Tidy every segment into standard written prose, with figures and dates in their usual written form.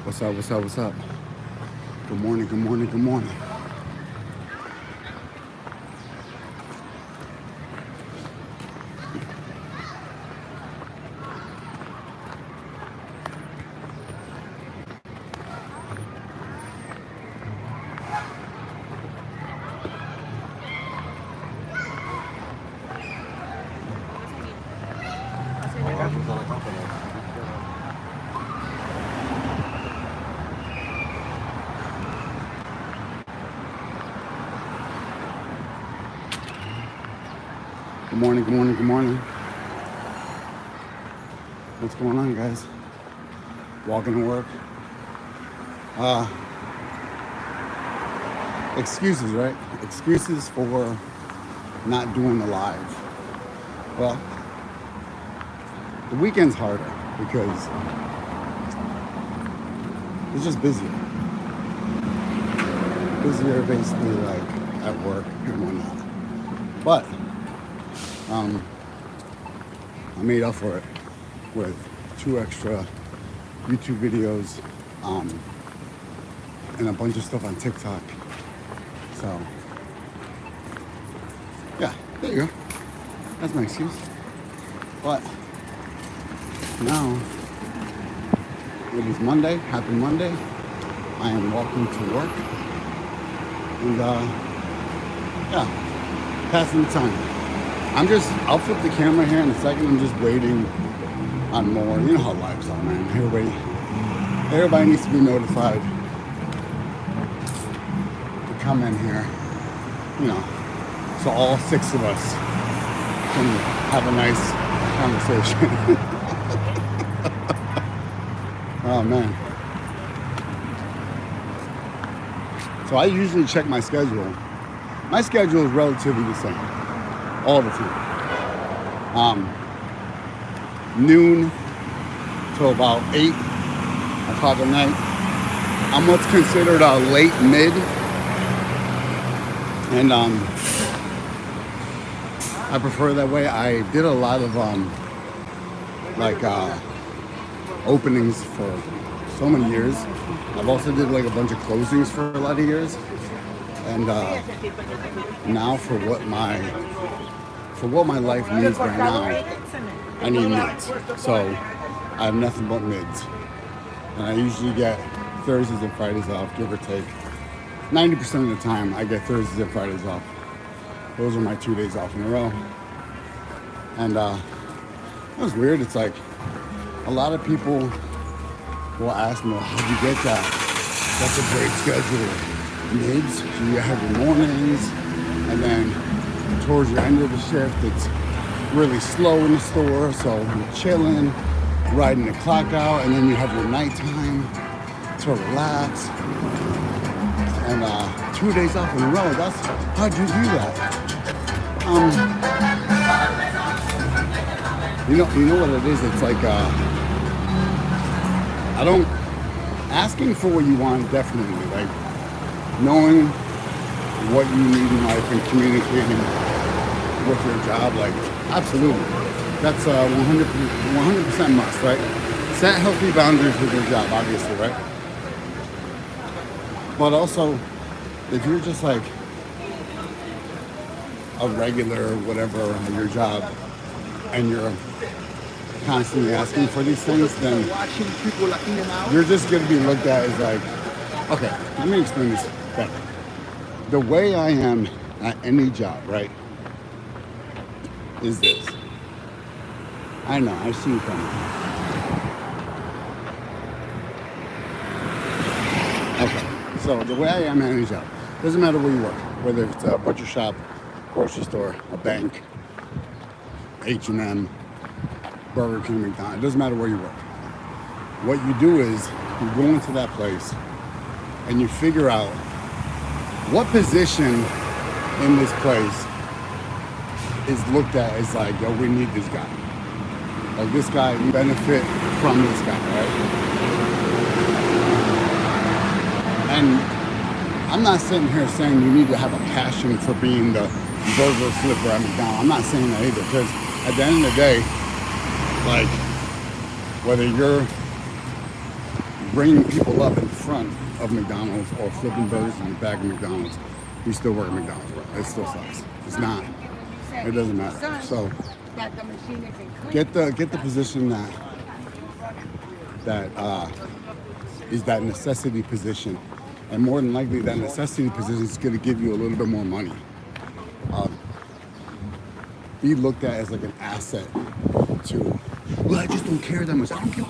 What's up, what's up, what's up? Good morning, good morning, good morning. Good morning, good morning, good morning. What's going on, guys? Walking to work. Excuses, right? Excuses for not doing the live. Well, the weekend's harder because it's just busier. Busier basically like at work and whatnot. But I made up for it with 2 extra YouTube videos and a bunch of stuff on TikTok. So yeah, there you go. That's my excuse. But now it is Monday. Happy Monday. I am walking to work and yeah, passing the time. I'll flip the camera here in a second. I'm just waiting on more. You know how lives are, man. Everybody needs to be notified to come in here, you know, so all 6 of us can have a nice conversation. Oh, man. So I usually check my schedule. My schedule is relatively the same all the time. Noon till about 8 o'clock at night. I'm what's considered a late mid. And I prefer that way. I did a lot of openings for so many years. I've also did like a bunch of closings for a lot of years. And now for what my life needs right now, I need mids. So I have nothing but mids. And I usually get Thursdays and Fridays off, give or take. 90% of the time I get Thursdays and Fridays off. Those are my 2 days off in a row. And it was weird. It's like a lot of people will ask me, well, how'd you get that? That's a great schedule. Mids, so you have your mornings, and then towards your end of the shift, it's really slow in the store, so you're chilling, riding the clock out, and then you have your nighttime to relax. And 2 days off in a row, how'd you do that? You know what it is? It's like, asking for what you want, definitely, like, knowing what you need in life and communicating with your job, like, absolutely. That's 100% must, right? Set healthy boundaries with your job, obviously, right? But also, if you're just like a regular whatever at your job and you're constantly asking for these things, then you're just going to be looked at as like, okay, let me explain this better. The way I am at any job, right, is this. I know, I see you coming. So the way I am at any job, doesn't matter where you work, whether it's a butcher shop, grocery store, a bank, H&M, Burger King, McDonald's, it doesn't matter where you work. What you do is you go into that place and you figure out what position in this place is looked at as like, yo, we need this guy. Like this guy, we benefit from this guy, right? And I'm not sitting here saying you need to have a passion for being the burger flipper at McDonald's. I'm not saying that either, because at the end of the day, like, whether you're bringing people up in front of McDonald's or flipping burgers in the back of McDonald's, you still work at McDonald's, bro. It still sucks. It's not. It doesn't matter. So get the position that is that necessity position, and more than likely that necessity position is going to give you a little bit more money. Be looked at as like an asset to. Well, I just don't care that much. I don't care.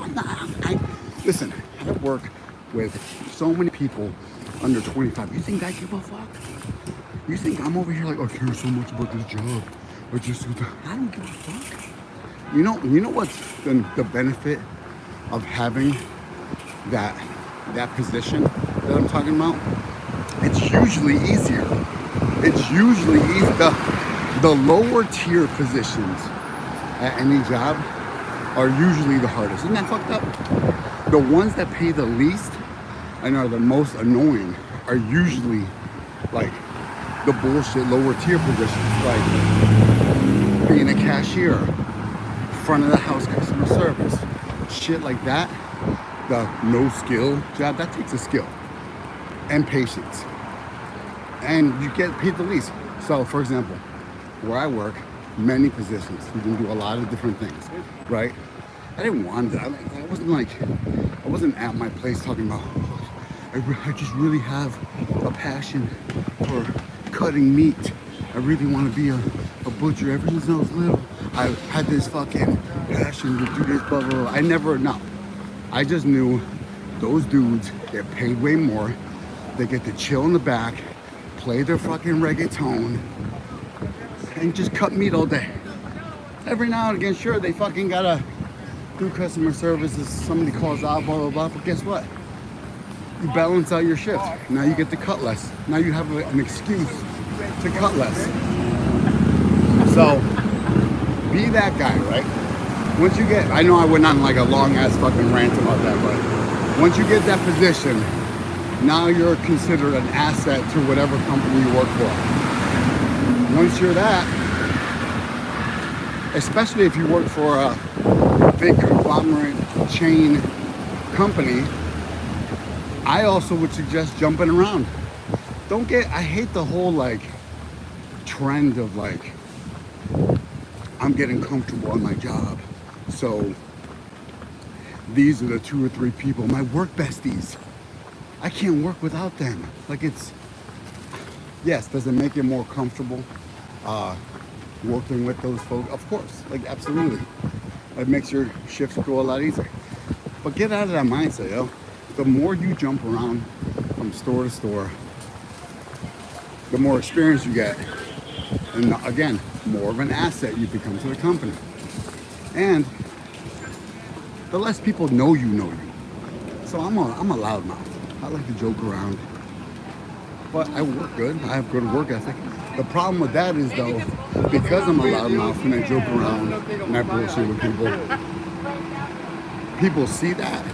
Listen, I work with so many people under 25. You think I give a fuck? You think I'm over here like, I care so much about this job? I don't give a fuck. You know what's the benefit of having that position that I'm talking about? It's usually easier. It's usually the lower tier positions at any job are usually the hardest. Isn't that fucked up? The ones that pay the least and are the most annoying are usually like the bullshit lower tier positions, like being a cashier, front of the house customer service, shit like that. The no skill job, that takes a skill and patience, and you get paid the least. So for example, where I work, many positions, you can do a lot of different things, right? I didn't want that. I wasn't at my place talking about, I just really have a passion for cutting meat. I really want to be a butcher. Ever since I was little, I had this fucking passion to do this, blah, blah, blah. I just knew those dudes get paid way more. They get to chill in the back, play their fucking reggaeton, and just cut meat all day. Every now and again, sure, they fucking gotta do customer service if somebody calls out, blah, blah, blah. But guess what? You balance out your shift. Now you get to cut less. Now you have an excuse to cut less. So, be that guy, right? Once you get, I know I went on like a long ass fucking rant about that, but once you get that position, now you're considered an asset to whatever company you work for. Once you're that, especially if you work for a big conglomerate chain company, I also would suggest jumping around. I hate the whole like trend of like, I'm getting comfortable on my job, so these are the 2 or 3 people, my work besties. I can't work without them. Like yes, does it make it more comfortable working with those folks? Of course, like absolutely. It makes your shifts go a lot easier. But get out of that mindset, yo. The more you jump around from store to store, the more experience you get. And again, more of an asset you become to the company. And the less people know you. So I'm a loudmouth. I like to joke around. But I work good. I have good work ethic. The problem with that is though, because I'm a loudmouth and I joke around and I bullshit with people see that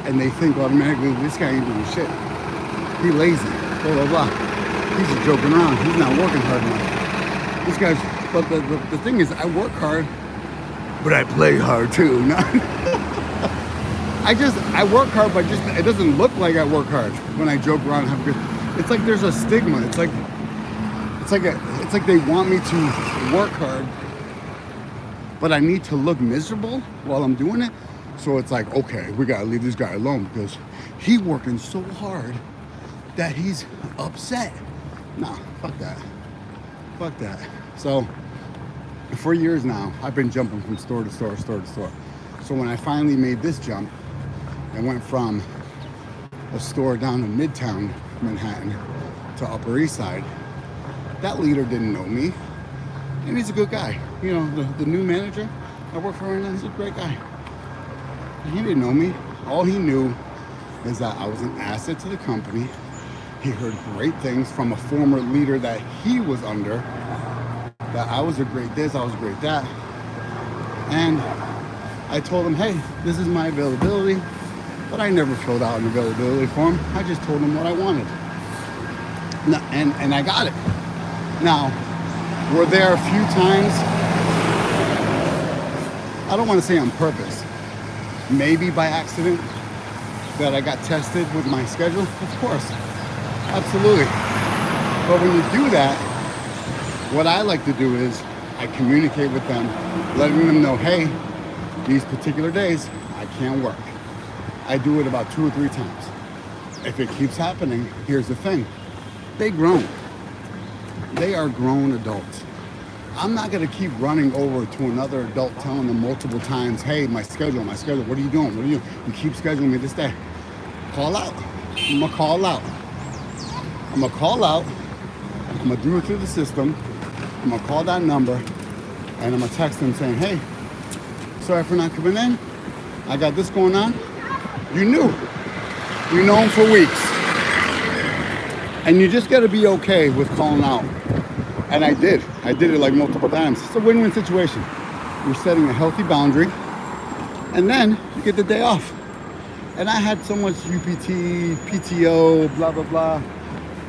and they think automatically, this guy ain't doing shit. He lazy, blah, blah, blah. He's just joking around. He's not working hard enough. This guy's, but the thing is, I work hard, but I play hard too. I work hard, but it doesn't look like I work hard when I joke around and have good. It's like there's a stigma. It's like they want me to work hard, but I need to look miserable while I'm doing it. So it's like, okay, we gotta leave this guy alone because he's working so hard that he's upset. Nah, fuck that. Fuck that. So for years now, I've been jumping from store to store. So when I finally made this jump and went from a store down in Midtown Manhattan to Upper East Side. That leader didn't know me, and he's a good guy. You know, the new manager I work for right now, he's a great guy. He didn't know me. All he knew is that I was an asset to the company. He heard great things from a former leader that he was under, that I was a great this, I was a great that. And I told him, hey, this is my availability, but I never filled out an availability form. I just told him what I wanted. And I got it. Now, were there a few times, I don't want to say on purpose, maybe by accident, that I got tested with my schedule? Of course, absolutely. But when you do that, what I like to do is I communicate with them, letting them know, hey, these particular days, I can't work. I do it about 2 or 3 times. If it keeps happening, here's the thing. They grown. They are grown adults. I'm not gonna keep running over to another adult telling them multiple times, hey, my schedule, what are you doing? You keep scheduling me this day. Call out. I'm gonna call out. I'm gonna do it through the system. I'm gonna call that number and I'm gonna text them saying, hey, sorry for not coming in. I got this going on. You knew. You've known for weeks. And you just gotta be okay with calling out. And I did it like multiple times. It's a win-win situation. You're setting a healthy boundary, and then you get the day off. And I had so much UPT, PTO, blah, blah, blah,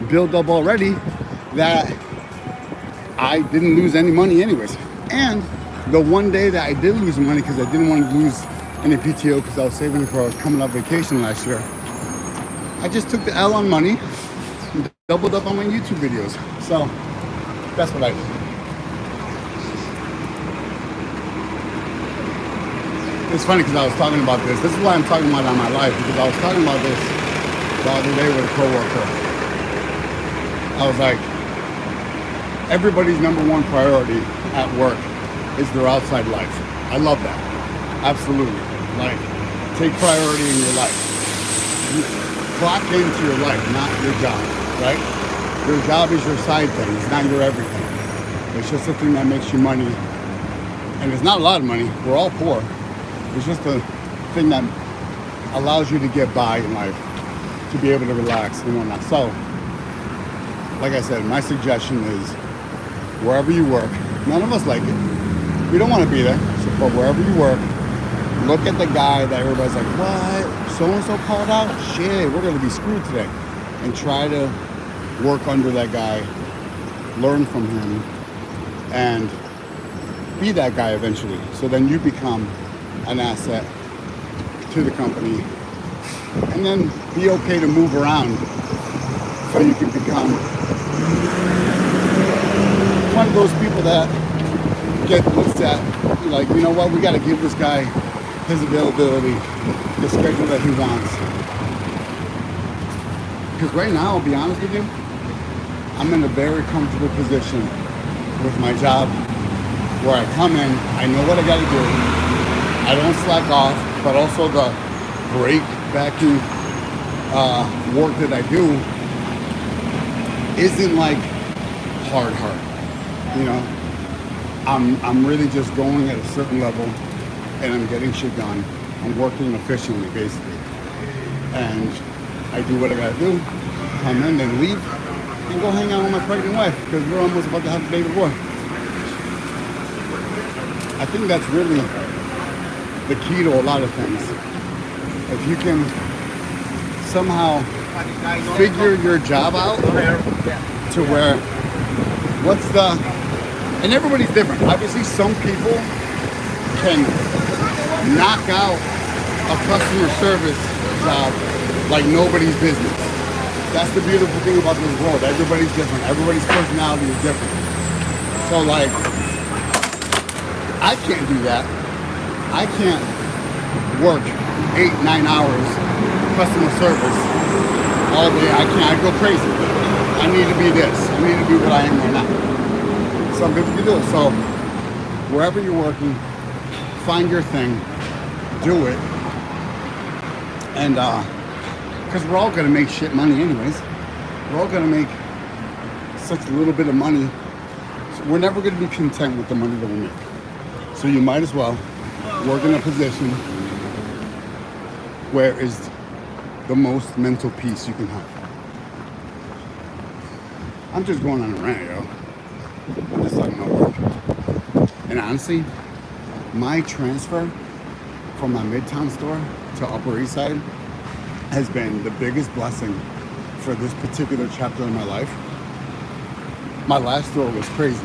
build up already that I didn't lose any money anyways. And the one day that I did lose money, because I didn't want to lose any PTO because I was saving it for a coming up vacation last year, I just took the L on money and doubled up on my YouTube videos. So that's what I did. It's funny because I was talking about this. This is why I'm talking about it on my life, because I was talking about this the other day with a coworker. I was like, everybody's number one priority at work is their outside life. I love that. Absolutely. Like, take priority in your life. Clock into your life, not your job, right? Your job is your side thing. It's not your everything. It's just the thing that makes you money. And it's not a lot of money. We're all poor. It's just the thing that allows you to get by in life, to be able to relax and whatnot. So, like I said, my suggestion is wherever you work, none of us like it. We don't want to be there. But wherever you work, look at the guy that everybody's like, what? So-and-so called out? Shit, we're going to be screwed today. And try to work under that guy, learn from him, and be that guy eventually. So then you become an asset to the company, and then be okay to move around so you can become one of those people that get looked at like, you know what, we got to give this guy his availability, the schedule that he wants. Because right now, I'll be honest with you, I'm in a very comfortable position with my job where I come in, I know what I got to do. I don't slack off, but also the break back to work that I do isn't like hard. You know, I'm really just going at a certain level, and I'm getting shit done. I'm working efficiently, basically, and I do what I gotta do. Come in and leave, and go hang out with my pregnant wife because we're almost about to have a baby boy. I think that's really the key to a lot of things. If you can somehow figure your job out to where and everybody's different. Obviously, some people can knock out a customer service job like nobody's business. That's the beautiful thing about this world. Everybody's different. Everybody's personality is different. So like, I can't do that. I can't work 8-9 hours customer service all day. I can't. I go crazy. I need to be this. I need to be what I am right now. Some people can do it. So wherever you're working, find your thing, do it, and because we're all gonna make shit money anyways. We're all gonna make such a little bit of money. So we're never gonna be content with the money that we make. So you might as well work in a position where is the most mental peace you can have. I'm just going on a rant, yo. I'm just talking about work. And honestly, my transfer from my Midtown store to Upper East Side has been the biggest blessing for this particular chapter in my life. My last store was crazy.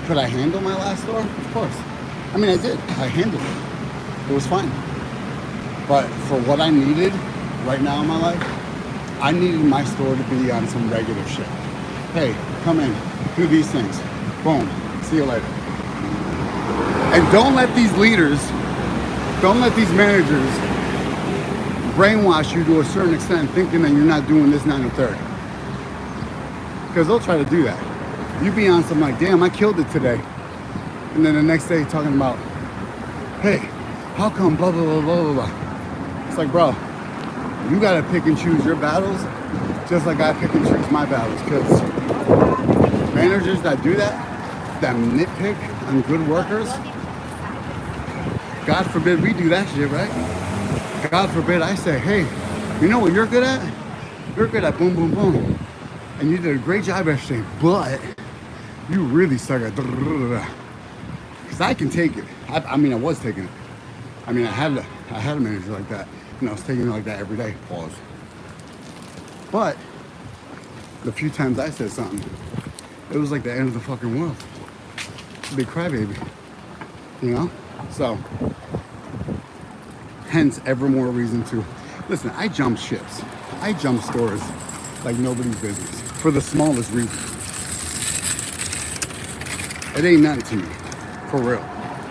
Could I handle my last store? Of course. I mean, I did. I handled it. It was fine. But for what I needed right now in my life, I needed my store to be on some regular shit. Hey, come in, do these things. Boom. See you later. And don't let these leaders, don't let these managers brainwash you to a certain extent thinking that you're not doing this 9 to 30. Because they'll try to do that. You be on something like, damn, I killed it today. And then the next day talking about, hey, how come blah, blah, blah, blah, blah, blah. It's like, bro, you gotta pick and choose your battles just like I pick and choose my battles. Because managers that do that nitpick on good workers, God forbid we do that shit, right? God forbid I say, hey, you know what you're good at? You're good at boom, boom, boom. And you did a great job yesterday, but you really suck at because I can take it. I mean, I was taking it. I mean, I had a manager like that, and I was taking it like that every day. Pause. But the few times I said something, it was like the end of the fucking world. Big crybaby, you know. So, hence, ever more reason to listen. I jump ships. I jump stores like nobody's business for the smallest reason. It ain't nothing to me, for real.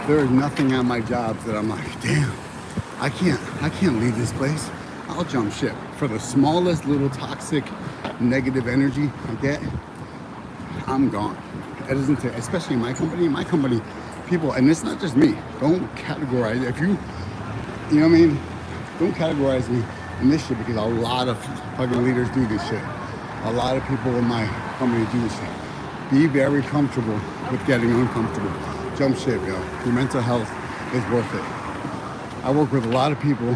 There is nothing on my jobs that I'm like, damn, I can't leave this place. I'll jump ship for the smallest little toxic negative energy I get. I'm gone. It doesn't take, especially in my company, people, and it's not just me. Don't categorize if you know what I mean. Don't categorize me in this shit because a lot of fucking leaders do this shit. A lot of people in my company do this shit. Be very comfortable with getting uncomfortable. Jump ship, yo. Your mental health is worth it. I work with a lot of people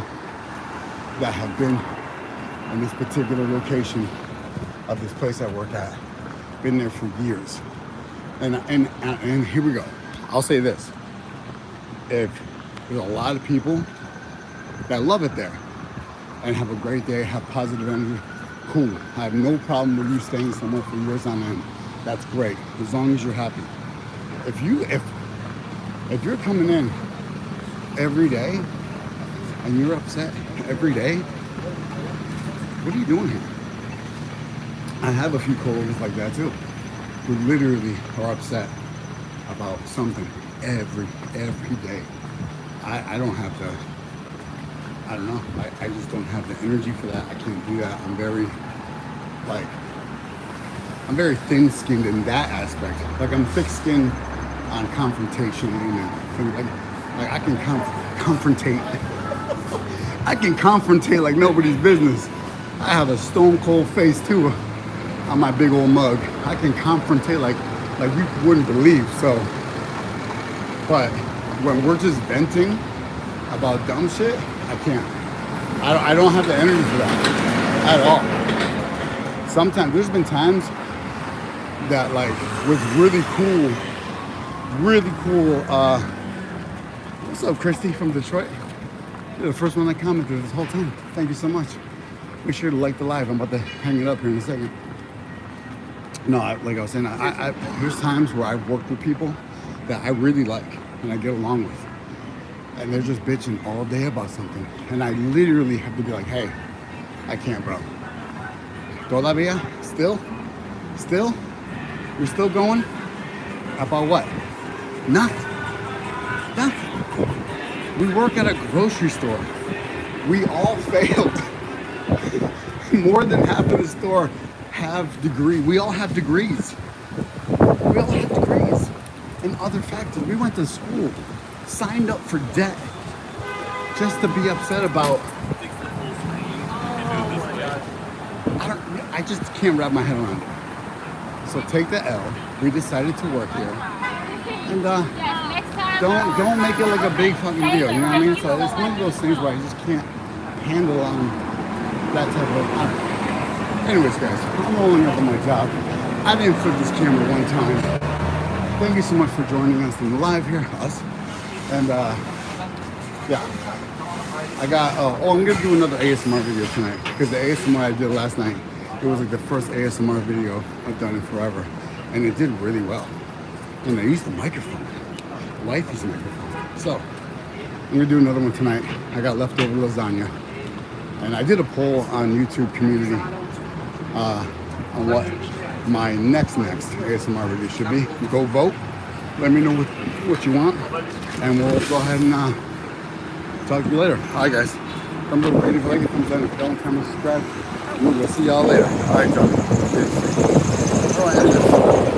that have been in this particular location of this place I work at. Been there for years. And here we go. I'll say this. If there's a lot of people that love it there and have a great day, have positive energy, cool. I have no problem with you staying somewhere for years on end. That's great, as long as you're happy. If you're coming in every day and you're upset every day, what are you doing here? I have a few coworkers like that too, who literally are upset about something every day. I don't have the, I don't know, I just don't have the energy for that. I can't do that. I'm very thin-skinned in that aspect. Like I'm thick-skinned on confrontation and like I can confrontate. I can confrontate like nobody's business. I have a stone cold face too on my big old mug. I can confrontate like you wouldn't believe. So, but when we're just venting about dumb shit, I can't. I don't have the energy for that at all. Sometimes there's been times that like was really cool. What's up, Christy from Detroit? You're the first one that commented this whole time. Thank you so much. Make sure to like the live. I'm about to hang it up here in a second. No, like I was saying, there's times where I've worked with people that I really like and I get along with. And they're just bitching all day about something. And I literally have to be like, hey, I can't, bro. Todavía? Still? You're still going? About what? Nothing. We work at a grocery store. We all failed. More than half of the store have degrees. We all have degrees. In other factors. We went to school, signed up for debt, just to be upset about. I just can't wrap my head around it. So take the L. We decided to work here, and don't make it like a big fucking deal. You know what I mean? So it's one of those things where I just can't handle that type of. Anyways, guys, I'm rolling up on my job. I didn't flip this camera one time. Thank you so much for joining us in the live here, us, and yeah. I got. I'm gonna do another ASMR video tonight because the ASMR I did last night. It was like the first ASMR video I've done in forever, and it did really well. And I used the microphone, wifey's microphone. So I'm gonna do another one tonight. I got leftover lasagna, and I did a poll on YouTube community on what my next ASMR video should be. Go vote. Let me know what you want, and we'll go ahead and talk to you later. All right, guys. Remember to rate it, like it, thumbs down, if you don't, comment, subscribe. We'll see y'all later. All right, y'all.